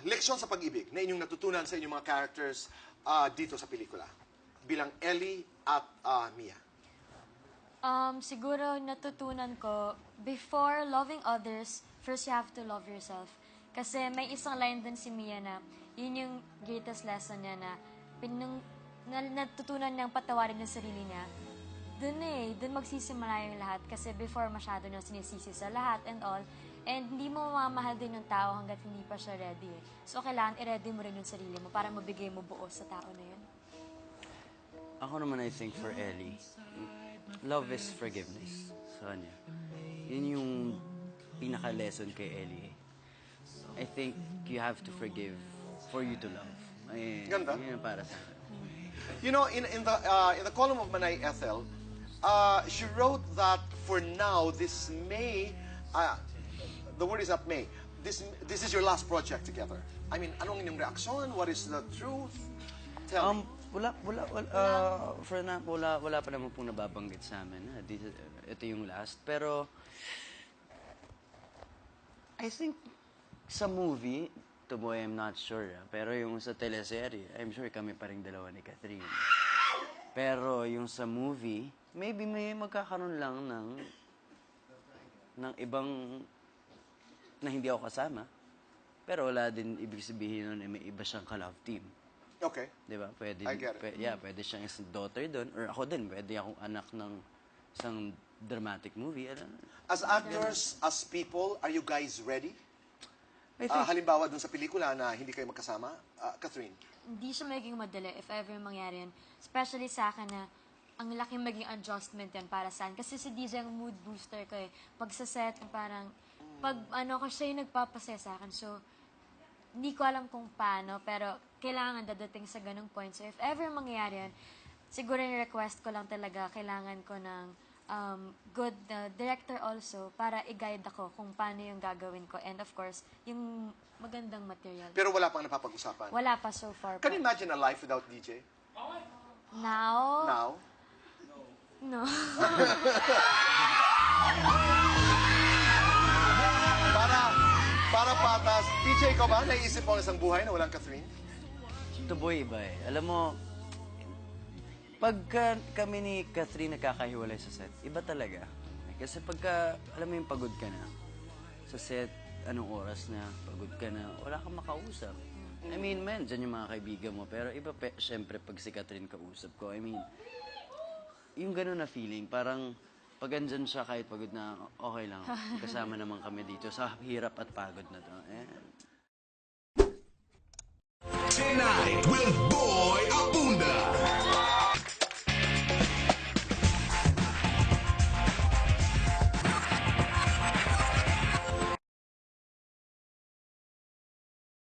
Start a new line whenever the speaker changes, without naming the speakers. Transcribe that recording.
leksyon sa pag-ibig na inyong natutunan sa inyong mga characters dito sa pelikula bilang Ellie at Mia?
Siguro natutunan ko, before loving others, first you have to love yourself. Kasi may isang line dun si Mia na, yun yung greatest lesson niya na, natutunan niyang patawarin yung sarili niya. Dun magsisimula yung lahat. Kasi before masyado niyang sinisisi sa lahat and all. And hindi mo mamahal din yung tao hanggat hindi pa siya ready. So kailangan i-ready mo rin yung sarili mo para mabigay mo buo sa tao na yun.
Ako naman, I think for Ellie, love is forgiveness sa kanya. Yun yung pinaka-lesson kay Ellie. I think you have to forgive for you to love.
Ganda.
Yun yung para sa akin.
You know, in the column of Manay Ethel, she wrote that for now, this may, the word is not may, this is your last project together. I mean, anong inyong reaksyon? What is the truth? Tell me.
Wala pa naman pong nababanggit sa amin. Ito yung last. Pero, I think, sa movie, to boy, I'm not sure. Pero yung sa teleserye, I'm sure kami pa rin dalawa ni Catherine. Pero yung sa movie, maybe may magkakaroon lang ng ibang na hindi ako kasama. Pero wala din ibig sabihin nun may iba siyang ka-love team.
Okay.
Diba? Pwede,
I get it.
pwede siyang isang daughter doon. Or ako din, pwede akong anak ng isang dramatic movie.
As actors, as people, are you guys ready?
I think,
Halimbawa dun sa pelikula na hindi kayo magkasama, Catherine?
Hindi siya magiging madali if ever mangyari yan. Especially sa akin na ang laking maging adjustment yan para saan. Kasi si DJ ang mood booster ko eh. Pag sa set, parang, ko siya yung nagpapasaya sa akin. So, hindi ko alam kung paano, pero kailangan dadating sa ganung point. So, if ever mangyayari yan, siguro yung request ko lang talaga, kailangan ko ng good director also para i-guide ako kung paano yung gagawin ko. And of course, yung magandang material.
Pero wala pang napapag-usapan.
Wala pa so far.
Can you imagine a life without DJ?
Now?
Now?
No.
Para patas, DJ, ikaw ba naiisip mo ang isang buhay na walang Catherine?
ito boy, iba eh. Alam mo, pagka kami ni Catherine nakakahiwalay sa set, iba talaga. Kasi pagka, alam mo yung pagod ka na, sa set, anong oras na, pagod ka na, wala kang makausap. I mean, man, dyan yung mga kaibigan mo. Pero iba, syempre, pag si Catherine kausap ko, I mean, yung gano'n na feeling, parang, pag andyan siya kahit pagod na, okay lang. Kasama naman kami dito sa hirap at pagod na to.